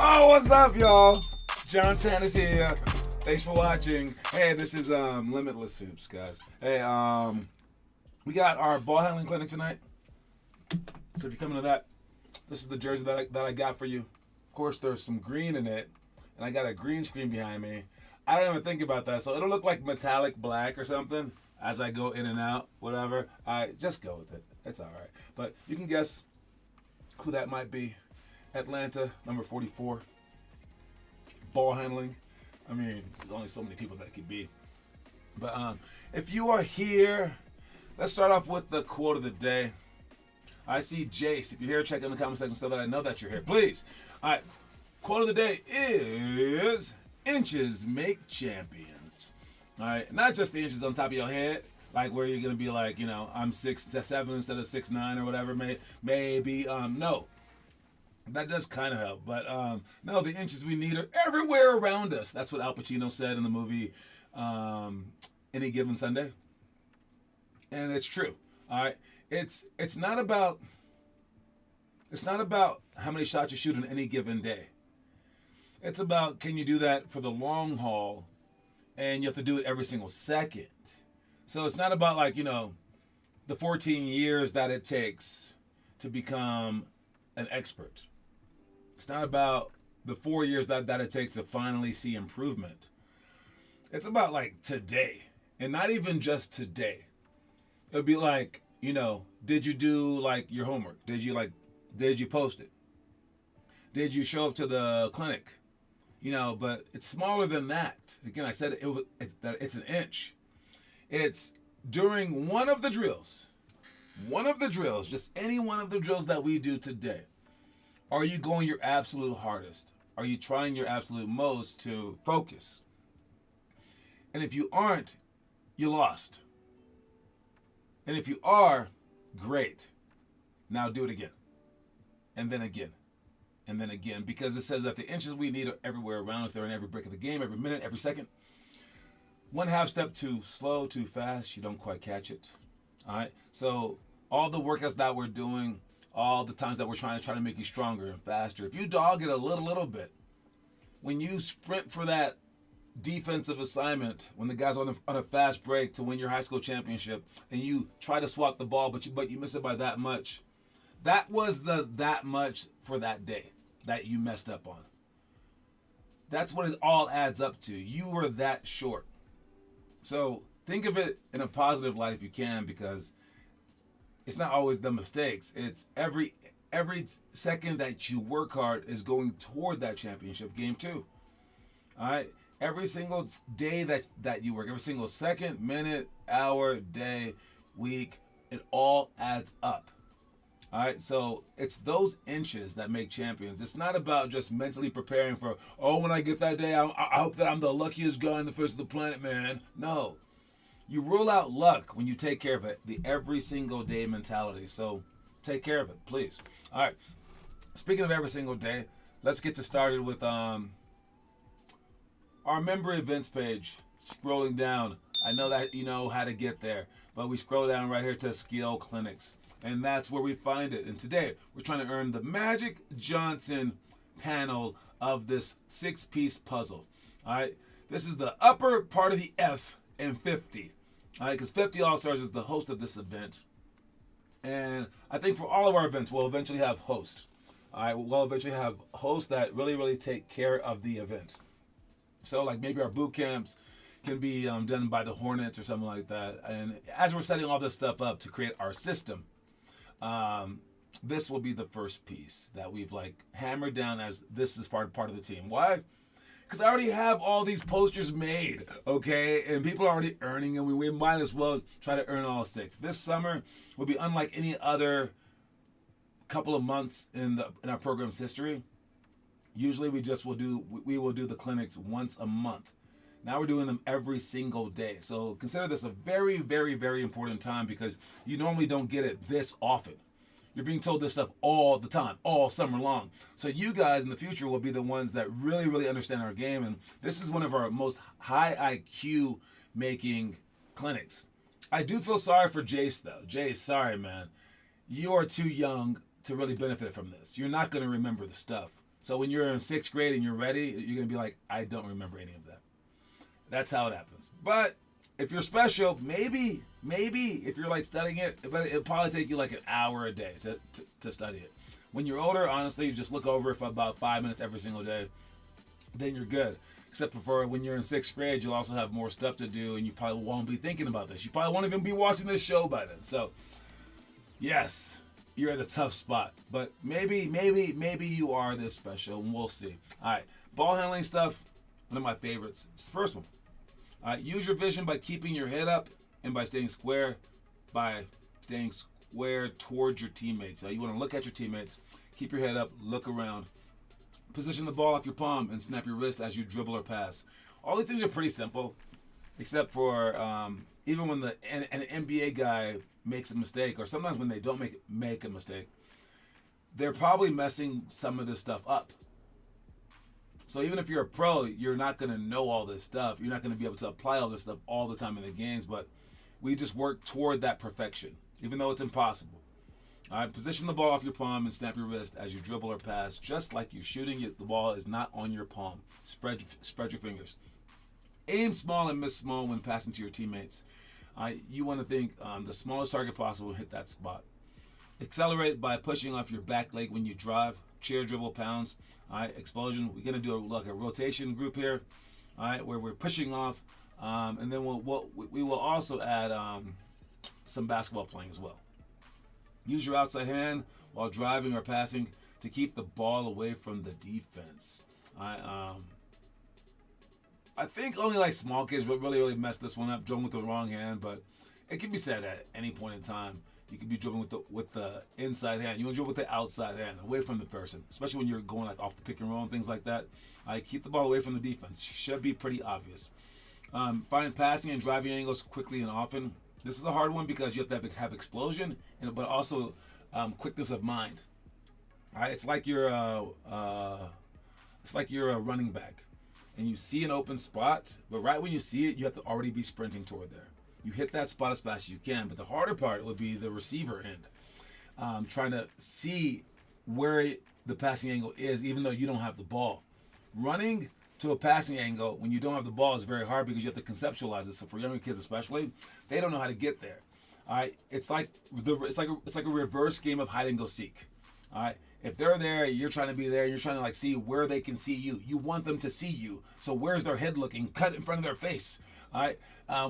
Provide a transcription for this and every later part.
Oh, what's up, y'all? John Sanders here. Thanks for watching. Hey, this is Limitless Hoops, guys. Hey, we got our ball handling clinic tonight. So if you're coming to that, this is the jersey that I got for you. Of course, there's some green in it, and I got a green screen behind me. I don't even think about that, so it'll look like metallic black or something as I go in and out, whatever. Just go with it. It's all right. But you can guess who that might be. Atlanta, number 44. Ball handling. I mean, there's only so many people that could be. But if you are here, let's start off with the quote of the day. I see Jace. If you're here, check in the comment section so that I know that you're here. Please. All right. Quote of the day is, inches make champions. All right. Not just the inches on top of your head, like where you're going to be like, you know, I'm 6'7" instead of 6'9" or whatever. Maybe. No. That does kind of help, but no, the inches we need are everywhere around us. That's what Al Pacino said in the movie Any Given Sunday, and it's true. All right, it's not about how many shots you shoot on any given day. It's about, can you do that for the long haul, and you have to do it every single second. So it's not about, like, you know, the 14 years that it takes to become an expert. It's not about the 4 years that it takes to finally see improvement. It's about, like, today. And not even just today. It would be like, you know, did you do, like, your homework? Did you post it? Did you show up to the clinic? You know, but it's smaller than that. Again, I said it's an inch. It's during one of the drills, just any one of the drills that we do today. Are you going your absolute hardest? Are you trying your absolute most to focus? And if you aren't, you lost. And if you are, great. Now do it again. And then again. And then again. Because it says that the inches we need are everywhere around us. They're in every break of the game, every minute, every second. One half step too slow, too fast, you don't quite catch it. All right? So all the workouts that we're doing, all the times that we're trying to make you stronger and faster, if you dog it a little bit, when you sprint for that defensive assignment, when the guy's on a fast break to win your high school championship, and you try to swat the ball, but you miss it by that much, that was that much for that day that you messed up on. That's what it all adds up to. You were that short. So think of it in a positive light if you can, because it's not always the mistakes. It's every second that you work hard is going toward that championship game too. All right? Every single day that you work, every single second, minute, hour, day, week, it all adds up. All right? So it's those inches that make champions. It's not about just mentally preparing for, oh, when I get that day, I hope that I'm the luckiest guy on the face of the planet, man. No. You rule out luck when you take care of it, the every single day mentality. So take care of it, please. All right. Speaking of every single day, let's get started with our member events page. Scrolling down. I know that you know how to get there, but we scroll down right here to skill clinics, and that's where we find it. And today we're trying to earn the Magic Johnson panel of this 6-piece puzzle. All right. This is the upper part of the F in 50. All right, because 50 All-Stars is the host of this event. And I think for all of our events, we'll eventually have hosts. All right, we'll eventually have hosts that really take care of the event. So, like, maybe our boot camps can be done by the Hornets or something like that. And as we're setting all this stuff up to create our system, this will be the first piece that we've, like, hammered down as this is part of the team. Why? Because I already have all these posters made, okay? And people are already earning, and we might as well try to earn all 6. This summer will be unlike any other couple of months in our program's history. Usually we will do the clinics once a month. Now we're doing them every single day. So consider this a very, very, very important time, because you normally don't get it this often. You're being told this stuff all the time, all summer long. So you guys in the future will be the ones that really understand our game. And this is one of our most high IQ making clinics. I do feel sorry for Jace, though. Jace, sorry, man. You are too young to really benefit from this. You're not going to remember the stuff. So when you're in sixth grade and you're ready, you're going to be like, I don't remember any of that. That's how it happens. But if you're special, maybe if you're like studying it, but it'll probably take you like an hour a day to study it. When you're older, honestly, you just look over it for about 5 minutes every single day. Then you're good. Except for when you're in sixth grade, you'll also have more stuff to do, and you probably won't be thinking about this. You probably won't even be watching this show by then. So, yes, you're at a tough spot. But maybe you are this special, and we'll see. All right, ball handling stuff, one of my favorites. It's the first one. Use your vision by keeping your head up and by staying square towards your teammates. You want to look at your teammates, keep your head up, look around. Position the ball off your palm and snap your wrist as you dribble or pass. All these things are pretty simple, except for even when an NBA guy makes a mistake, or sometimes when they don't make a mistake, they're probably messing some of this stuff up. So even if you're a pro, you're not going to know all this stuff. You're not going to be able to apply all this stuff all the time in the games, but we just work toward that perfection, even though it's impossible. All right, position the ball off your palm and snap your wrist as you dribble or pass, just like you're shooting it. The ball is not on your palm. Spread your fingers. Aim small and miss small when passing to your teammates. You want to think the smallest target possible and hit that spot. Accelerate by pushing off your back leg when you drive. Chair dribble pounds. All right, explosion. We're gonna do a rotation group here. All right, where we're pushing off, and then we will also add some basketball playing as well. Use your outside hand while driving or passing to keep the ball away from the defense. I think only like small kids would really mess this one up, dribbling with the wrong hand, but it can be said at any point in time. You can be dribbling with the inside hand. You want to dribble with the outside hand, away from the person, especially when you're going like off the pick and roll and things like that. Keep the ball away from the defense. Should be pretty obvious. Find passing and driving angles quickly and often. This is a hard one because you have to have explosion, but also quickness of mind. All right, it's like you're a running back, and you see an open spot, but right when you see it, you have to already be sprinting toward there. You hit that spot as fast as you can, but the harder part would be the receiver end, trying to see where the passing angle is, even though you don't have the ball. Running to a passing angle when you don't have the ball is very hard because you have to conceptualize it. So for younger kids especially, they don't know how to get there. All right, it's like a reverse game of hide and go seek. All right, if they're there, you're trying to be there. You're trying to like see where they can see you. You want them to see you. So where's their head looking? Cut in front of their face. All right,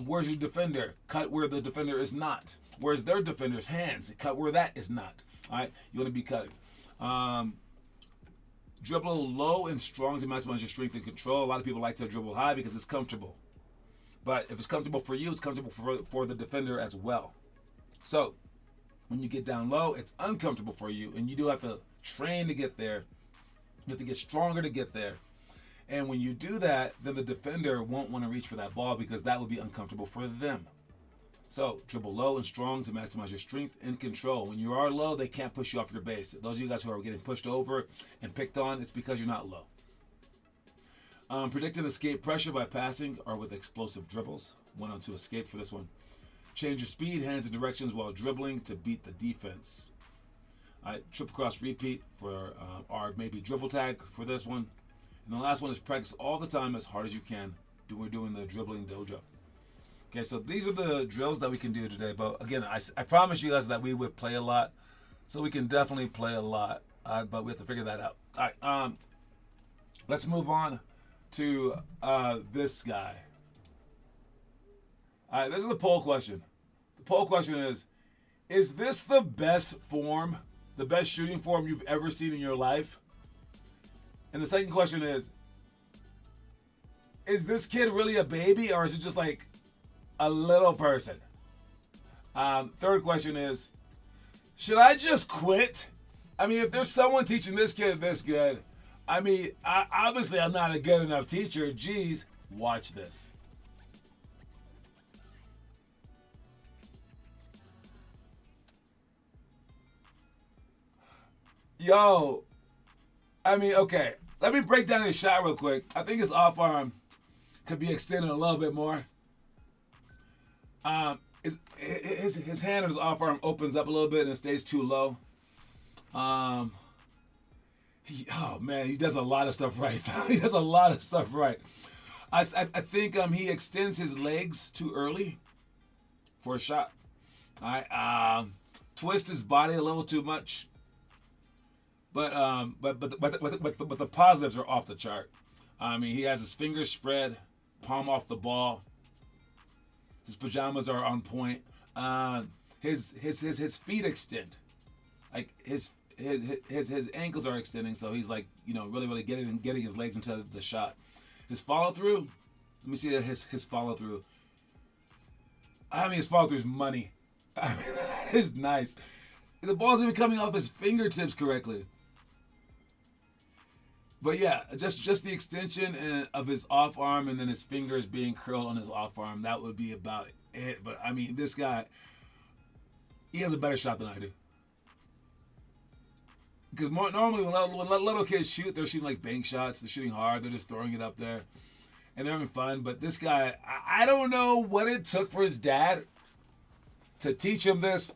where's your defender? Cut where the defender is not. Where's their defender's hands? Cut where that is not. All right, you want to be cutting. Dribble low and strong to maximize your strength and control. A lot of people like to dribble high because it's comfortable. But if it's comfortable for you, it's comfortable for the defender as well. So when you get down low, it's uncomfortable for you, and you do have to train to get there. You have to get stronger to get there. And when you do that, then the defender won't want to reach for that ball because that would be uncomfortable for them. So dribble low and strong to maximize your strength and control. When you are low, they can't push you off your base. Those of you guys who are getting pushed over and picked on, it's because you're not low. Predict and escape pressure by passing or with explosive dribbles. 1-on-2 escape for this one. Change your speed, hands, and directions while dribbling to beat the defense. Triple cross repeat for or maybe dribble tag for this one. And the last one is practice all the time as hard as you can. We're doing the dribbling dojo. Okay, so these are the drills that we can do today. But again, I promised you guys that we would play a lot. So we can definitely play a lot. But we have to figure that out. All right, let's move on to this guy. All right, this is the poll question. The poll question is this the best form, the best shooting form you've ever seen in your life? And the second question is this kid really a baby or is it just like a little person? Third question is, should I just quit? I mean, if there's someone teaching this kid this good, I mean, obviously I'm not a good enough teacher. Geez, watch this. Yo, I mean, okay, let me break down his shot real quick. I think his off arm could be extended a little bit more. His hand on his off arm opens up a little bit and it stays too low. Oh man, he does a lot of stuff right. He does a lot of stuff right. I think he extends his legs too early for a shot. All right, twist his body a little too much. But the positives are off the chart. I mean, he has his fingers spread, palm off the ball. His pajamas are on point. His feet extend, like his ankles are extending, so he's like, really getting his legs into the shot. His follow through, let me see his follow through. I mean, his follow through is money. I mean, it's nice. The ball's even coming off his fingertips correctly. But yeah, just the extension of his off arm and then his fingers being curled on his off arm, that would be about it. But I mean, this guy, he has a better shot than I do. Because normally when little kids shoot, they're shooting like bank shots. They're shooting hard. They're just throwing it up there. And they're having fun. But this guy, I don't know what it took for his dad to teach him this,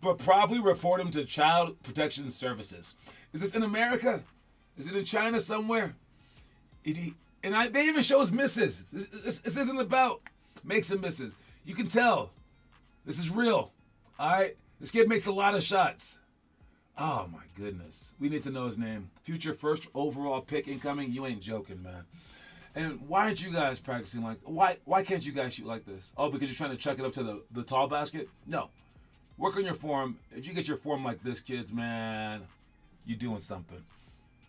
but probably report him to Child Protection Services. Is this in America? Is it in China somewhere? They even show his misses. This isn't about makes and misses. You can tell. This is real. All right? This kid makes a lot of shots. Oh, my goodness. We need to know his name. Future first overall pick incoming. You ain't joking, man. And why aren't you guys practicing like... Why can't you guys shoot like this? Oh, because you're trying to chuck it up to the tall basket? No. Work on your form. If you get your form like this, kids, man, you're doing something.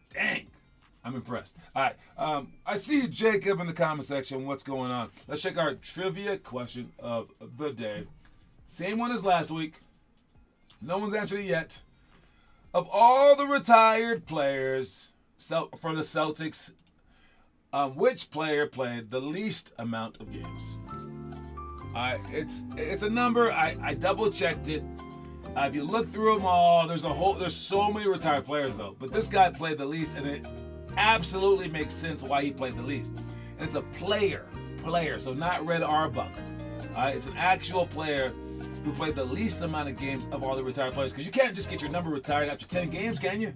Dang. I'm impressed. All right. I see Jacob in the comment section. What's going on? Let's check our trivia question of the day. Same one as last week. No one's answered it yet. Of all the retired players for the Celtics, which player played the least amount of games? It's a number. I double checked it. If you look through them all, there's so many retired players though. But this guy played the least, and it absolutely makes sense why he played the least. And it's a player, so not Red Auerbach. It's an actual player who played the least amount of games of all the retired players. Because you can't just get your number retired after 10 games, can you?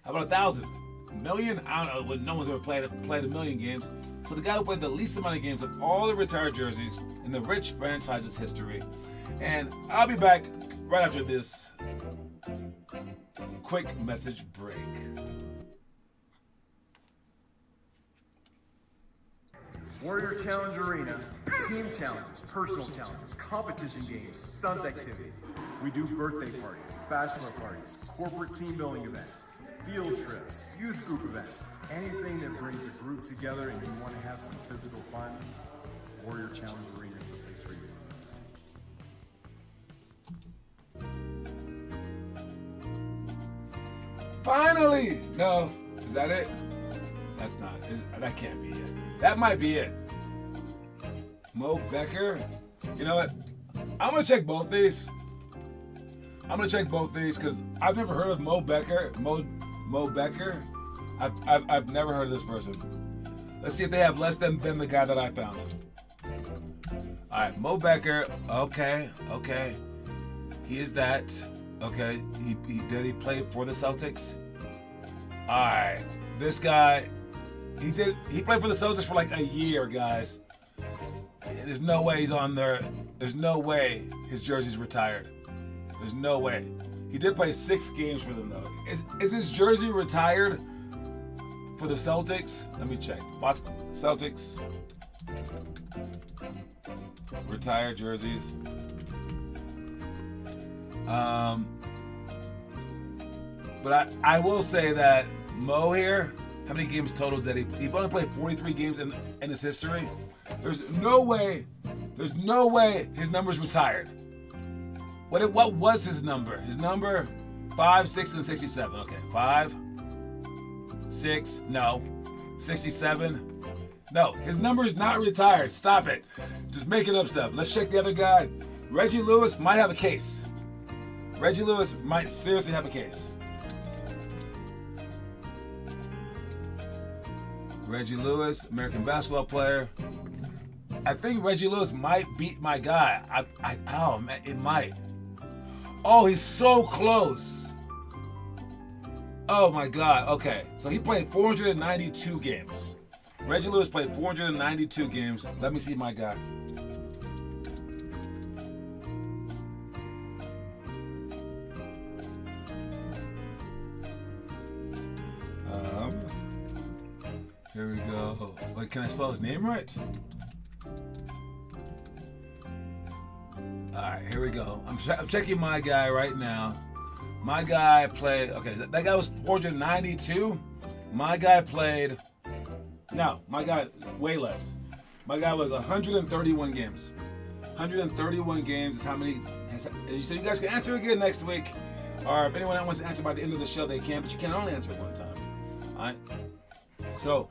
How about 1,000? A million? I don't know. No one's ever played 1 million games. So the guy who played the least amount of games of all the retired jerseys in the rich franchise's history. And I'll be back right after this quick message break. Warrior Challenge Arena, team challenges, personal challenges, competition games, stunt activities. We do birthday parties, bachelor parties, corporate team building events, field trips, youth group events, anything that brings a group together and you want to have some physical fun, Warrior Challenge Arena is the place for you. Finally! No. Is that it? That's not. That can't be it. That might be it. Mo Becker. You know what? I'm going to check both these. Because I've never heard of Mo Becker. Mo Becker. I've never heard of this person. Let's see if they have less than the guy that I found. All right, Mo Becker. Okay. He is that. Okay. He play for the Celtics? All right. This guy, he played for the Celtics for like a year, guys. There's no way he's on there. There's no way his jersey's retired. There's no way. He did play 6 games for them though. Is his jersey retired for the Celtics? Let me check. Celtics retired jerseys. But I will say that Mo here, how many games total did he only played 43 games in his history. There's no way his number's retired. What was his number? His number 5, 6, and 67. Okay, 5, 6, no. 67. No, his number is not retired. Stop it. Just making up stuff. Let's check the other guy. Reggie Lewis might have a case. Reggie Lewis might seriously have a case. Reggie Lewis, American basketball player. I think Reggie Lewis might beat my guy. Oh man, it might. Oh, he's so close. Oh my God. Okay, so he played 492 games. Reggie Lewis played 492 games. Let me see my guy. Here we go. Wait, can I spell his name right? Alright, here we go. I'm checking my guy right now. My guy played... Okay, that guy was 492. My guy played... No, my guy, way less. My guy was 131 games. 131 games is how many... So you guys can answer again next week. Or if anyone wants to answer by the end of the show, they can. But you can only answer one time. Alright? So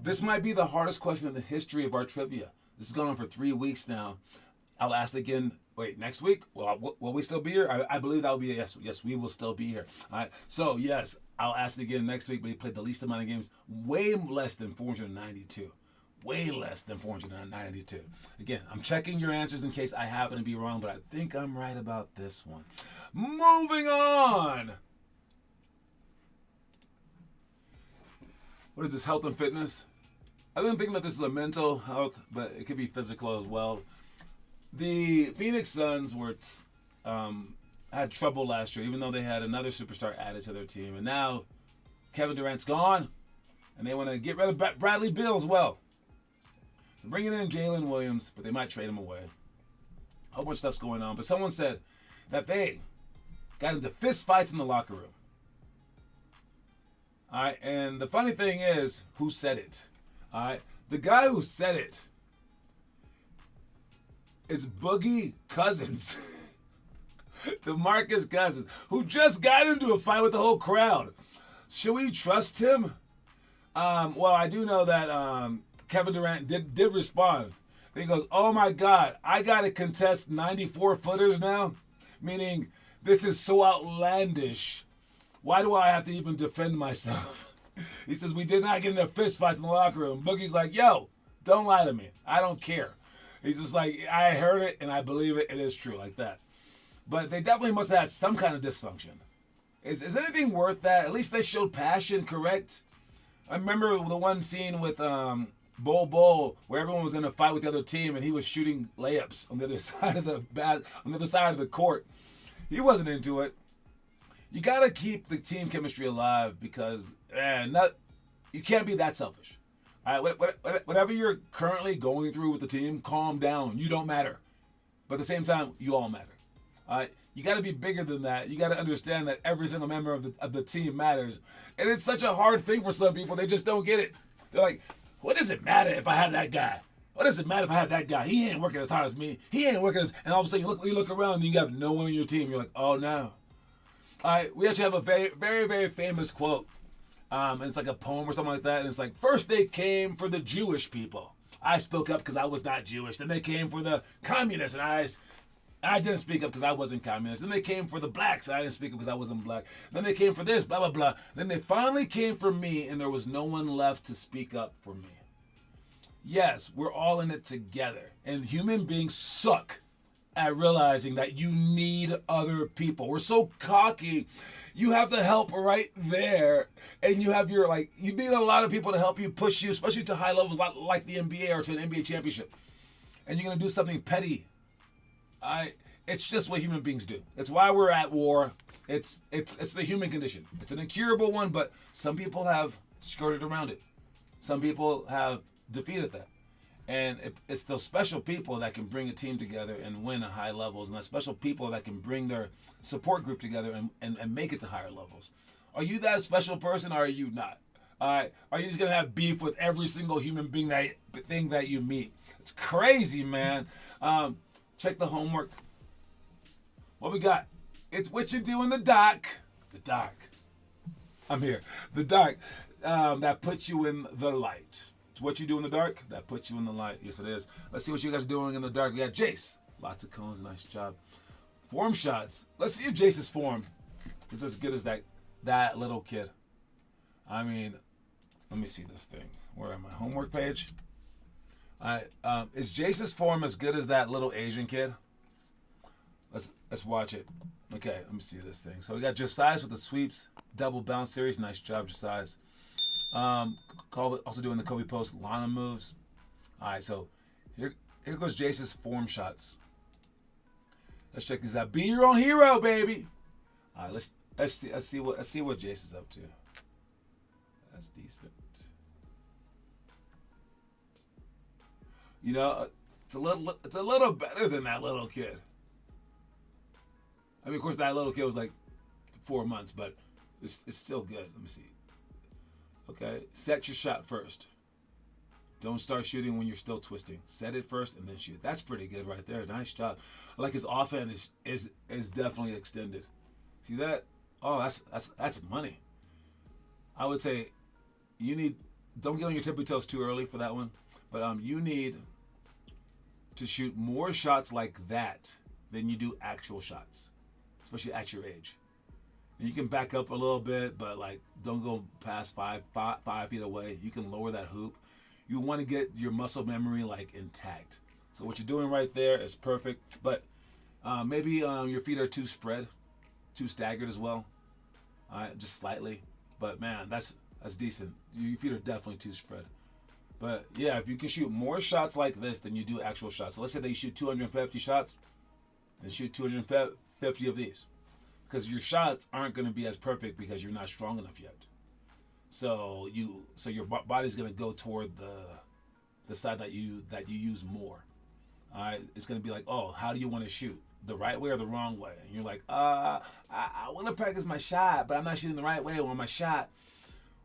this might be the hardest question in the history of our trivia. This has gone on for 3 weeks now. I'll ask again. Wait, next week? Well, will we still be here? I believe that will be a yes. Yes, we will still be here. All right. So yes, I'll ask again next week. But he played the least amount of games, way less than 492. Way less than 492. Again, I'm checking your answers in case I happen to be wrong, but I think I'm right about this one. Moving on. What is this, health and fitness? I've been thinking that this is a mental health, but it could be physical as well. The Phoenix Suns had trouble last year, even though they had another superstar added to their team. And now Kevin Durant's gone, and they want to get rid of Bradley Beal as well. They're bringing in Jalen Williams, but they might trade him away. A whole bunch of stuff's going on. But someone said that they got into fist fights in the locker room. All right, and the funny thing is, who said it? All right, the guy who said it is Boogie Cousins, DeMarcus Cousins, who just got into a fight with the whole crowd. Should we trust him? Well, I do know that Kevin Durant did respond. He goes, "Oh my God, I got to contest 94-footers now," meaning this is so outlandish. Why do I have to even defend myself? He says, we did not get into fist fights in the locker room. Boogie's like, yo, don't lie to me. I don't care. He's just like, I heard it and I believe it. It is true, like that. But they definitely must have had some kind of dysfunction. Is anything worth that? At least they showed passion, correct? I remember the one scene with Bol where everyone was in a fight with the other team and he was shooting layups on the other side of the court. He wasn't into it. You got to keep the team chemistry alive because you can't be that selfish. All right, whatever you're currently going through with the team, calm down. You don't matter. But at the same time, you all matter. All right, you got to be bigger than that. You got to understand that every single member of the team matters. And it's such a hard thing for some people. They just don't get it. They're like, what does it matter if I have that guy? What does it matter if I have that guy? He ain't working as hard as me. He ain't working as... And all of a sudden, you look around and you have no one on your team. You're like, oh, no. All right, we actually have a very, very, very famous quote. And it's like a poem or something like that. And it's like, first they came for the Jewish people. I spoke up because I was not Jewish. Then they came for the communists, and I didn't speak up because I wasn't communist. Then they came for the blacks, and I didn't speak up because I wasn't black. Then they came for this, blah, blah, blah. Then they finally came for me, and there was no one left to speak up for me. Yes, we're all in it together. And human beings suck at realizing that you need other people. We're so cocky. You have the help right there, and you have you need a lot of people to help you, push you, especially to high levels like the NBA or to an NBA championship. And you're gonna do something petty. It's just what human beings do. It's why we're at war. It's the human condition. It's an incurable one, but some people have skirted around it. Some people have defeated that. And it's those special people that can bring a team together and win at high levels, and those special people that can bring their support group together and make it to higher levels. Are you that special person, or are you not? Are you just going to have beef with every single human being thing that you meet? It's crazy, man. Check the homework. What we got? It's what you do in the dark. The dark. I'm here. The dark that puts you in the light. What you do in the dark, that puts you in the light. Yes, it is. Let's see what you guys are doing in the dark. We got Jace. Lots of cones. Nice job. Form shots. Let's see if Jace's form is as good as that little kid. I mean, let me see this thing. Where am I? Homework page. Is Jace's form as good as that little Asian kid? Let's watch it. Okay, let me see this thing. So we got Josiah's with the sweeps, double bounce series. Nice job, Josiah's. Also doing the Kobe Post Lana moves. All right, so here goes Jace's form shots. Let's check these out. Be your own hero, baby. All right, let's see what Jace is up to. That's decent. You know, it's a little better than that little kid. I mean, of course, that little kid was like 4 months, but it's still good. Let me see. Okay, set your shot first. Don't start shooting when you're still twisting. Set it first and then shoot. That's pretty good right there. Nice job. I like his offense is definitely extended. See that? Oh, that's money. I would say don't get on your tippy toes too early for that one, but you need to shoot more shots like that than you do actual shots, especially at your age. And you can back up a little bit, but like don't go past 5 feet away. You can lower that hoop. You want to get your muscle memory like intact. So what you're doing right there is perfect, but maybe your feet are too spread, too staggered as well. All right, just slightly. But man, that's decent. Your feet are definitely too spread. But yeah, if you can shoot more shots like this than you do actual shots. So let's say that you shoot 250 shots, then shoot 250 of these. Because your shots aren't going to be as perfect because you're not strong enough yet. So your body's going to go toward the side that you use more. All right, it's going to be like, oh, how do you want to shoot? The right way or the wrong way? And you're like, I want to practice my shot, but I'm not shooting the right way on my shot.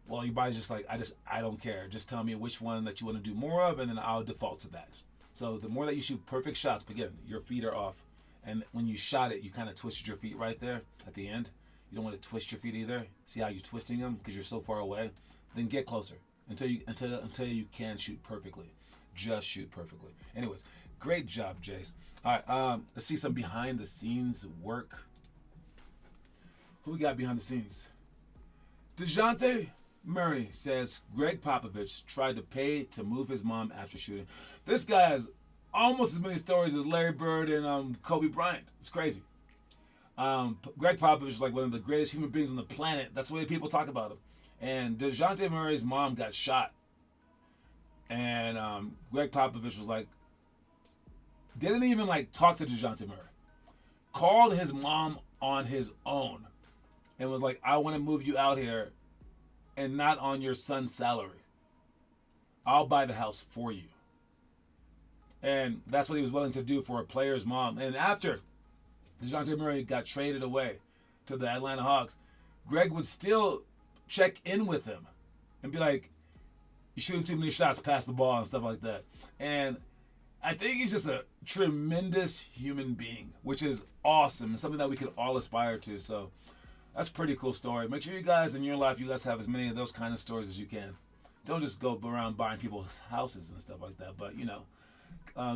Well, your body's just like, I don't care. Just tell me which one that you want to do more of, and then I'll default to that. So the more that you shoot perfect shots, but again, your feet are off. And when you shot it, you kind of twisted your feet right there at the end. You don't want to twist your feet either. See how you're twisting them because you're so far away? Then get closer until you can shoot perfectly. Just shoot perfectly. Anyways, great job, Jace. All right, let's see some behind the scenes work. Who we got behind the scenes? DeJounte Murray says Greg Popovich tried to pay to move his mom after shooting. This guy has almost as many stories as Larry Bird and Kobe Bryant. It's crazy. Greg Popovich is like one of the greatest human beings on the planet. That's the way people talk about him. And DeJounte Murray's mom got shot. And Greg Popovich was like, didn't even like talk to DeJounte Murray. Called his mom on his own. And was like, I want to move you out here and not on your son's salary. I'll buy the house for you. And that's what he was willing to do for a player's mom. And after DeJounte Murray got traded away to the Atlanta Hawks, Greg would still check in with him and be like, you're shooting too many shots past the ball and stuff like that. And I think he's just a tremendous human being, which is awesome and something that we could all aspire to. So that's a pretty cool story. Make sure you guys in your life, you guys have as many of those kind of stories as you can. Don't just go around buying people's houses and stuff like that. But,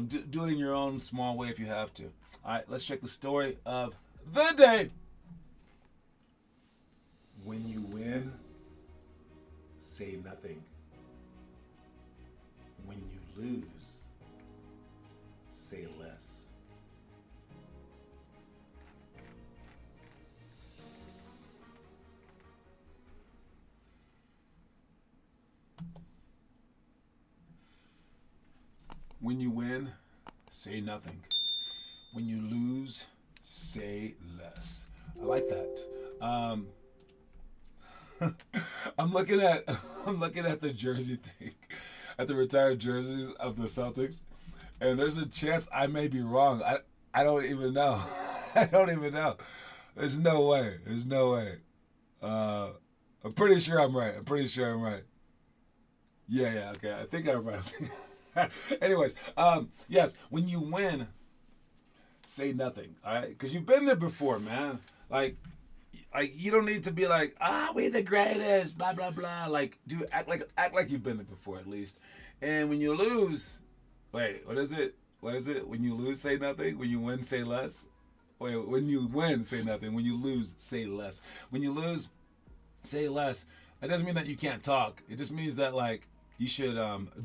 do it in your own small way if you have to. All right, let's check the story of the day. When you win, say nothing. When you lose, say less. When you win, say nothing. When you lose, say less. I like that. I'm looking at the jersey thing, at the retired jerseys of the Celtics, and there's a chance I may be wrong. I don't even know. I don't even know. There's no way. There's no way. I'm pretty sure I'm right. Yeah, okay. I think I'm right. Anyways, yes, when you win, say nothing, all right? Because you've been there before, man. Like you don't need to be like, we the greatest, blah blah blah. Like, dude, act like you've been there before at least. And when you lose, wait, what is it? When you lose, say nothing. When you win, say less. Wait, when you win, say nothing. When you lose, say less. When you lose, say less. That doesn't mean that you can't talk. It just means that like you should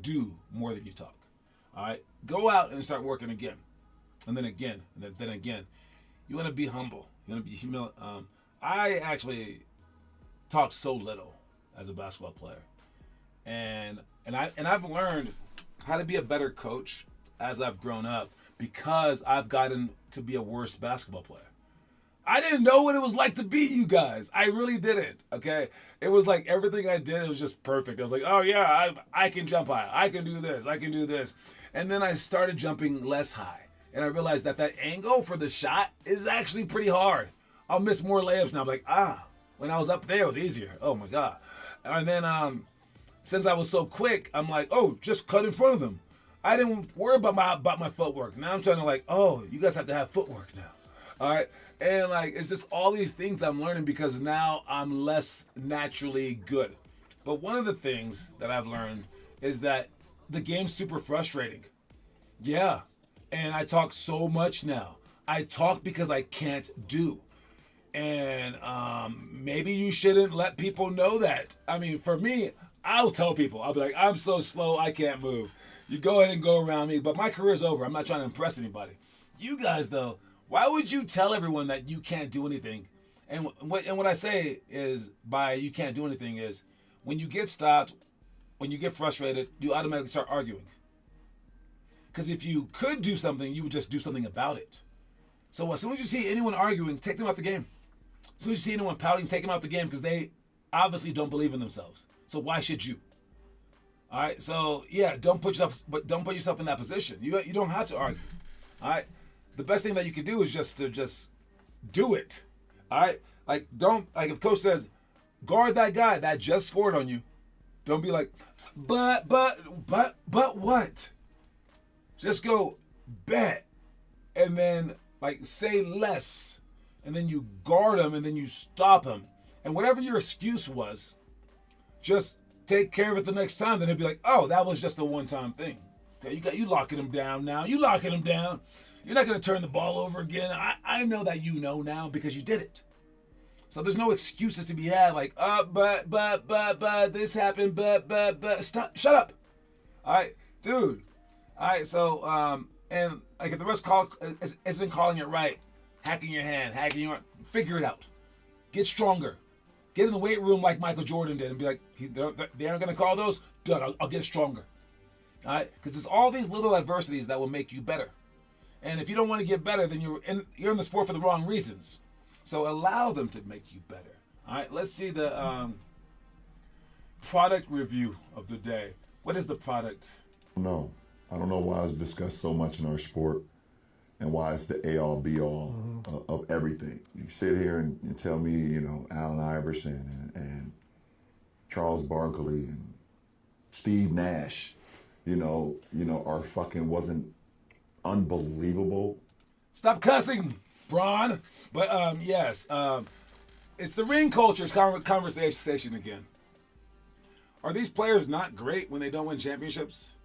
do more than you talk. All right, go out and start working again, and then again, and then again. You want to be humble. You want to be humble. I actually talk so little as a basketball player, and I've learned how to be a better coach as I've grown up because I've gotten to be a worse basketball player. I didn't know what it was like to beat you guys. I really didn't. Okay, it was like everything I did, it was just perfect. I was like, oh yeah, I can jump high. I can do this. I can do this. And then I started jumping less high, and I realized that angle for the shot is actually pretty hard. I'll miss more layups now. I'm like, when I was up there, it was easier. Oh my god. And then since I was so quick, I'm like, oh, just cut in front of them. I didn't worry about my footwork. Now I'm trying to like, oh, you guys have to have footwork now. All right. And like, it's just all these things I'm learning because now I'm less naturally good. But one of the things that I've learned is that the game's super frustrating. Yeah. And I talk so much now. I talk because I can't do. And maybe you shouldn't let people know that. I mean, for me, I'll tell people. I'll be like, I'm so slow, I can't move. You go ahead and go around me. But my career's over. I'm not trying to impress anybody. You guys, though, why would you tell everyone that you can't do anything? And what I say is by you can't do anything is when you get stopped, when you get frustrated, you automatically start arguing. Because if you could do something, you would just do something about it. So as soon as you see anyone arguing, take them out the game. As soon as you see anyone pouting, take them out the game because they obviously don't believe in themselves. So why should you? All right. So yeah, don't put yourself in that position. You don't have to argue. All right. The best thing that you can do is just do it. All right. Like if coach says, guard that guy that just scored on you. Don't be like, but what? Just go bet, and then like say less, and then you guard him, and then you stop him, and whatever your excuse was, just take care of it the next time. Then it'd be like, oh, that was just a one-time thing. Okay, you locking him down now. You locking him down. You're not gonna turn the ball over again. I know that you know now because you did it. So there's no excuses to be had. Like, but this happened. But stop. Shut up. All right, dude. All right. So and like if the rest isn't calling it right, hacking your hand, figure it out. Get stronger. Get in the weight room like Michael Jordan did and be like, they aren't gonna call those. Done. I'll get stronger. All right, because there's all these little adversities that will make you better. And if you don't want to get better, then you're in the sport for the wrong reasons. So allow them to make you better. All right, let's see the product review of the day. What is the product? No, I don't know why it's discussed so much in our sport and why it's the all be all of everything. You sit here and you tell me, Allen Iverson and Charles Barkley and Steve Nash, our fucking wasn't unbelievable. Stop cussing, Braun. But yes, it's the ring culture's conversation again. Are these players not great when they don't win championships?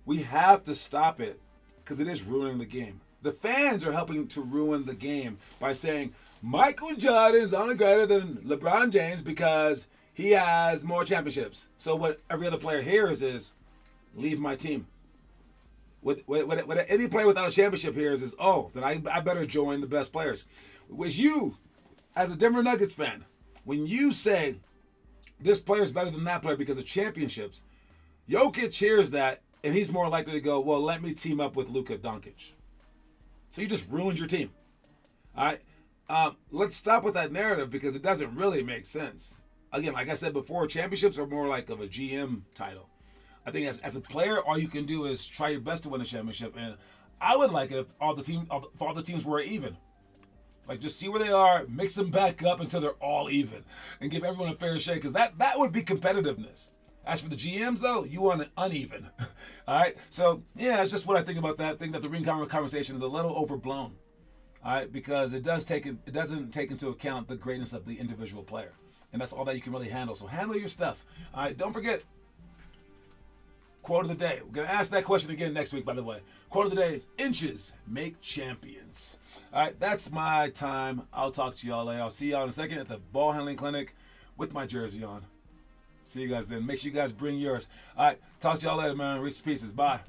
We have to stop it because it is ruining the game. The fans are helping to ruin the game by saying Michael Jordan is only greater than LeBron James because he has more championships. So what every other player hears is, leave my team. What any player without a championship hears is, oh, then I better join the best players. Which you, as a Denver Nuggets fan, when you say this player's better than that player because of championships, Jokic hears that, and he's more likely to go, well, let me team up with Luka Doncic. So you just ruined your team. All right? Let's stop with that narrative because it doesn't really make sense. Again, like I said before, championships are more like of a GM title. I think as a player, all you can do is try your best to win a championship. And I would like it if all the teams were even. Like, just see where they are, mix them back up until they're all even, and give everyone a fair shake, because that would be competitiveness. As for the GMs, though, you want it uneven. All right? So, yeah, that's just what I think about that. I think that the ring conversation is a little overblown. All right? Because it doesn't take into account the greatness of the individual player. And that's all that you can really handle. So handle your stuff. All right? Don't forget, quote of the day. We're going to ask that question again next week, by the way. Quote of the day is, inches make champions. All right, that's my time. I'll talk to y'all later. I'll see y'all in a second at the ball handling clinic with my jersey on. See you guys then. Make sure you guys bring yours. All right, talk to y'all later, man. Reese's Pieces. Bye.